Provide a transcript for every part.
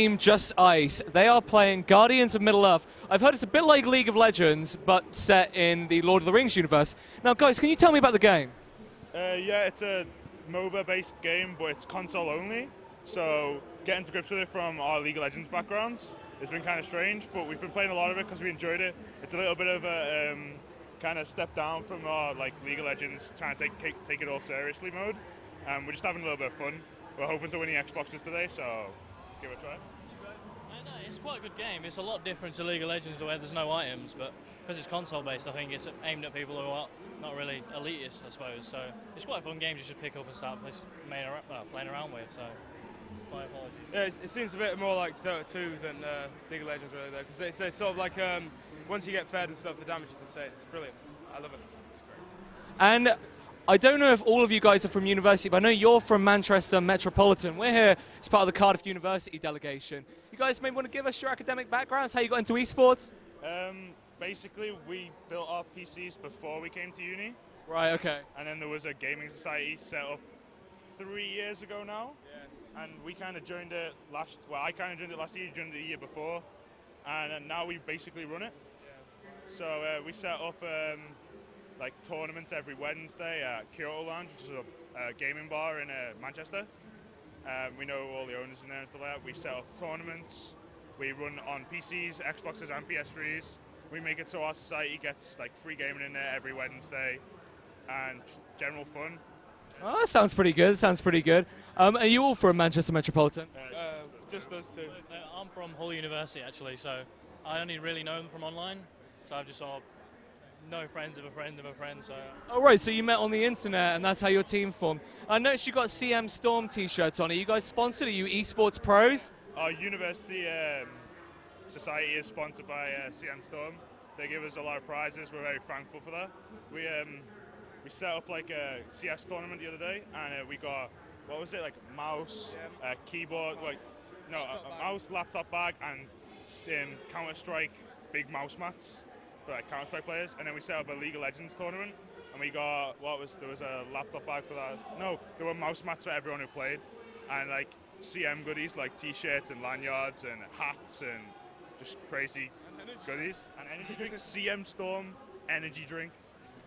team Just Ice. They are playing Guardians of Middle-earth. I've heard it's a bit like League of Legends, but set in the Lord of the Rings universe. Now, guys, can you tell me about the game? Yeah, it's a MOBA-based game, but it's console-only. So getting to grips with it from our League of Legends backgrounds has been kind of strange, but we've been playing a lot of it because we enjoyed it. It's a little bit of a kind of step down from our League of Legends trying to take it all seriously mode. We're just having a little bit of fun. We're hoping to win the Xboxes today, so give it a try. No, it's quite a good game. It's a lot different to League of Legends where there's no items, but because it's console-based, I think it's aimed at people who are not really elitist, I suppose. So it's quite a fun game to just pick up and start playing around with. So my apologies. Yeah, it seems a bit more like Dota 2 than League of Legends, really, though, because it's sort of like once you get fed and stuff, the damage is insane. It's brilliant. I love it. It's great. And I don't know if all of you guys are from university, but I know you're from Manchester Metropolitan. We're here as part of the Cardiff University delegation. You guys maybe want to give us your academic backgrounds, how you got into esports? Basically, we built our PCs before we came to uni. Right, okay. And then there was a gaming society set up 3 years ago now. Yeah. And we kind of joined it I kind of joined it last year, you joined it the year before. And now we basically run it. Yeah. So we set up tournaments every Wednesday at Kyoto Lounge, which is a gaming bar in Manchester. We know all the owners in there and stuff like that. We set up tournaments. We run on PCs, Xboxes, and PS3s. We make it so our society gets free gaming in there every Wednesday, and just general fun. Oh, that sounds pretty good. Sounds pretty good. Are you all from Manchester Metropolitan? Just us two. I'm from Hull University, actually, so I only really know them from online. So I've just sort of know friends of a friend of a friend. So. Oh, right, so you met on the internet, and that's how your team formed. I noticed you got CM Storm t-shirts on. Are you guys sponsored? Are you esports pros? Our university society is sponsored by CM Storm. They give us a lot of prizes. We're very thankful for that. We set up a CS tournament the other day, and we got, what was it, mouse, keyboard, a mouse, laptop bag, and Counter-Strike big mouse mats for Counter-Strike players. And then we set up a League of Legends tournament, and we got, there was a laptop bag for that. No, there were mouse mats for everyone who played, and CM goodies like t-shirts and lanyards and hats and just crazy goodies. And energy drink, CM Storm energy drink.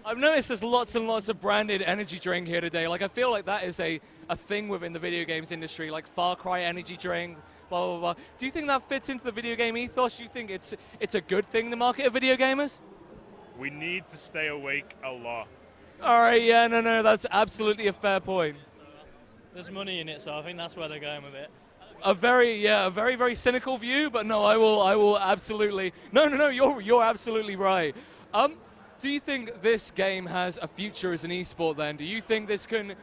I've noticed there's lots and lots of branded energy drink here today. I feel like that is a thing within the video games industry, like Far Cry energy drink, blah, blah, blah. Do you think that fits into the video game ethos? Do you think it's a good thing, the market of video gamers? We need to stay awake a lot. All right, yeah, no, that's absolutely a fair point. There's money in it, so I think that's where they're going with it. A very cynical view, but no, I will absolutely. No, you're absolutely right. Do you think this game has a future as an esport? Then, do you think this can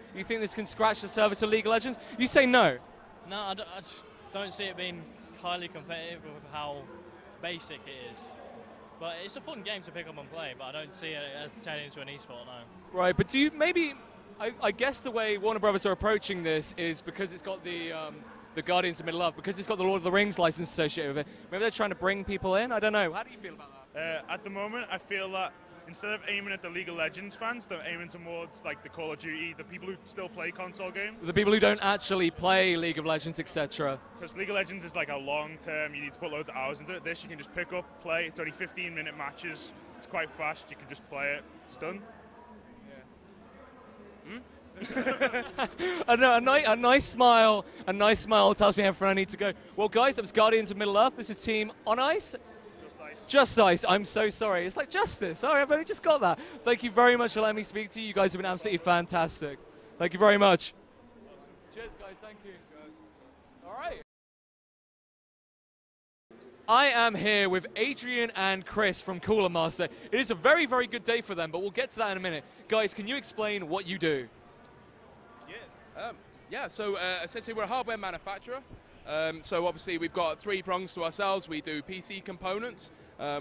scratch the surface of League of Legends? You say no. No, I just don't see it being highly competitive with how basic it is. But it's a fun game to pick up and play. But I don't see it turning into an esport now. Right, but do you maybe? I guess the way Warner Brothers are approaching this is because it's got the Guardians of Middle-earth, because it's got the Lord of the Rings license associated with it. Maybe they're trying to bring people in. I don't know. How do you feel about that? At the moment, I feel that instead of aiming at the League of Legends fans, they're aiming towards the Call of Duty, the people who still play console games. The people who don't actually play League of Legends, etc. Because League of Legends is a long term, you need to put loads of hours into it. This you can just pick up, play, it's only 15-minute matches, it's quite fast, you can just play it, it's done. I know, a nice smile tells me everything I need to go. Well, guys, that was Guardians of Middle-earth. This is Team On Ice. Just Ice. I'm so sorry. It's like Justice. Sorry, I've only just got that. Thank you very much for letting me speak to you. You guys have been absolutely fantastic. Thank you very much. Cheers, guys. Thank you. All right. I am here with Adrian and Chris from Cooler Master. It is a very, very good day for them, but we'll get to that in a minute. Guys, can you explain what you do? So essentially we're a hardware manufacturer. So obviously we've got three prongs to ourselves. We do PC components,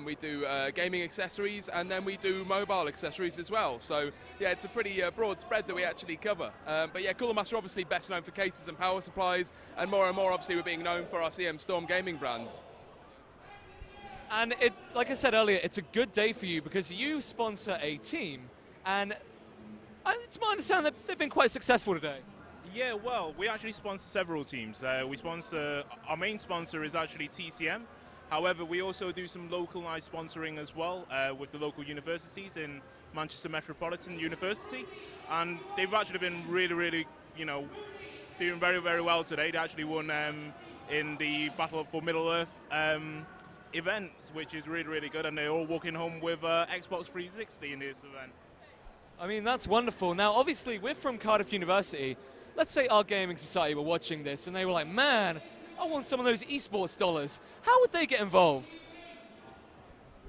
we do gaming accessories, and then we do mobile accessories as well. So yeah, it's a pretty broad spread that we actually cover. But yeah, Cooler Master obviously best known for cases and power supplies, and more obviously we're being known for our CM Storm gaming brand. And like I said earlier, it's a good day for you because you sponsor a team, and it's my understanding that they've been quite successful today. Yeah, well, we actually sponsor several teams. Our main sponsor is actually TCM. However, we also do some localized sponsoring as well with the local universities in Manchester Metropolitan University. And they've actually been really, doing very, very well today. They actually won in the Battle for Middle-earth event, which is really, really good. And they're all walking home with Xbox 360 in this event. I mean, that's wonderful. Now, obviously, we're from Cardiff University. Let's say our gaming society were watching this and they were like, man, I want some of those esports dollars. How would they get involved?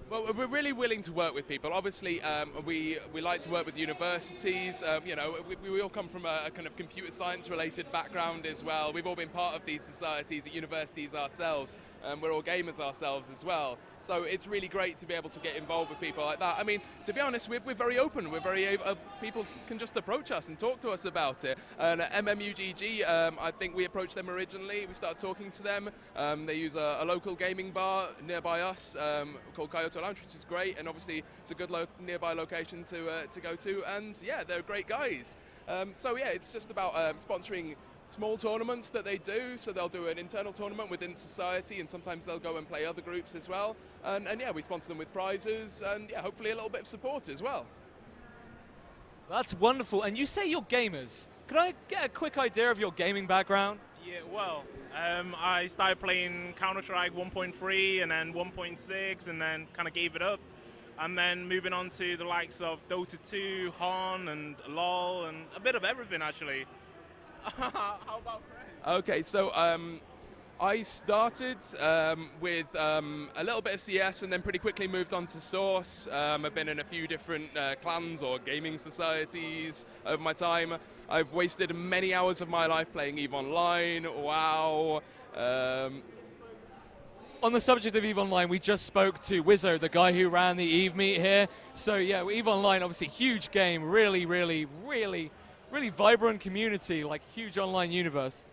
Well, we're really willing to work with people. Obviously, we like to work with universities. We all come from a kind of computer science-related background as well. We've all been part of these societies at universities ourselves. We're all gamers ourselves as well. So it's really great to be able to get involved with people like that. I mean, to be honest, we're very open. We're very people can just approach us and talk to us about it. And MMUGG, I think we approached them originally. We started talking to them. They use a local gaming bar nearby us called Kyoto Lounge, which is great. And obviously, it's a good nearby location to go to. And yeah, they're great guys. So yeah, it's just about sponsoring small tournaments that they do. So they'll do an internal tournament within society, and sometimes they'll go and play other groups as well. And yeah, we sponsor them with prizes and yeah, hopefully a little bit of support as well. That's wonderful. And you say you're gamers. Could I get a quick idea of your gaming background? Yeah, well, I started playing Counter-Strike 1.3 and then 1.6 and then kind of gave it up. And then moving on to the likes of Dota 2, HON and LoL and a bit of everything actually. How about Chris? Okay, so I started with a little bit of CS and then pretty quickly moved on to Source. I've been in a few different clans or gaming societies over my time. I've wasted many hours of my life playing EVE Online, WoW. On the subject of EVE Online, we just spoke to Wizzo, the guy who ran the EVE meet here. So yeah, EVE Online, obviously huge game, really vibrant community, like huge online universe.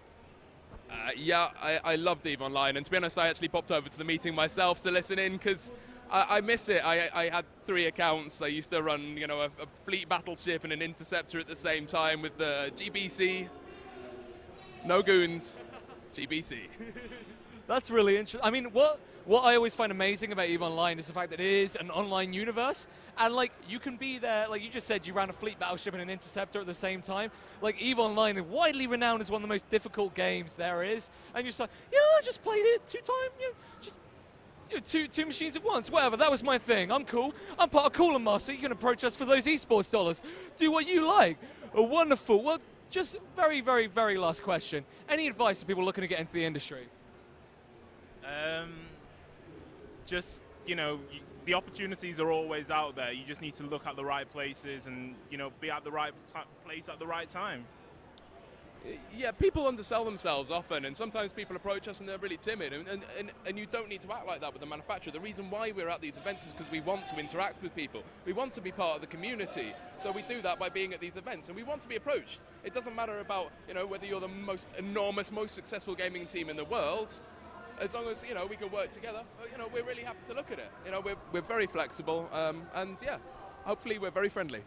Yeah, I loved EVE Online, and to be honest, I actually popped over to the meeting myself to listen in because I miss it. I had 3 accounts. I used to run, a fleet battleship and an interceptor at the same time with the GBC. No goons, GBC. That's really interesting. I mean, what I always find amazing about EVE Online is the fact that it is an online universe, and like you can be there, like you just said, you ran a fleet battleship and an interceptor at the same time. Like EVE Online is widely renowned as one of the most difficult games there is, and you're just like, yeah, I just played it 2 times, two machines at once, whatever. That was my thing. I'm cool. I'm part of Cooler Master. You can approach us for those esports dollars. Do what you like. Oh, wonderful. Well, just very last question. Any advice for people looking to get into the industry? The opportunities are always out there. You just need to look at the right places and, be at the right place at the right time. Yeah, people undersell themselves often, and sometimes people approach us and they're really timid, and you don't need to act like that with the manufacturer. The reason why we're at these events is because we want to interact with people. We want to be part of the community, so we do that by being at these events, and we want to be approached. It doesn't matter about, whether you're the most enormous, most successful gaming team in the world. As long as, we can work together, we're really happy to look at it. We're very flexible, and yeah, hopefully we're very friendly.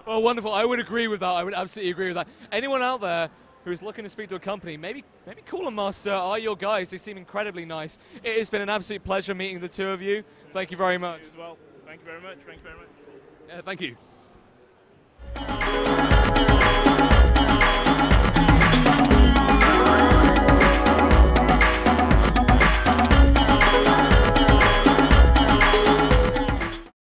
Well, wonderful. I would agree with that. I would absolutely agree with that. Anyone out there who's looking to speak to a company, maybe Cooler Master are your guys. They seem incredibly nice. It has been an absolute pleasure meeting the 2 of you. Thank you very much. You as well. Thank you very much. Thank you very much. Yeah, thank you.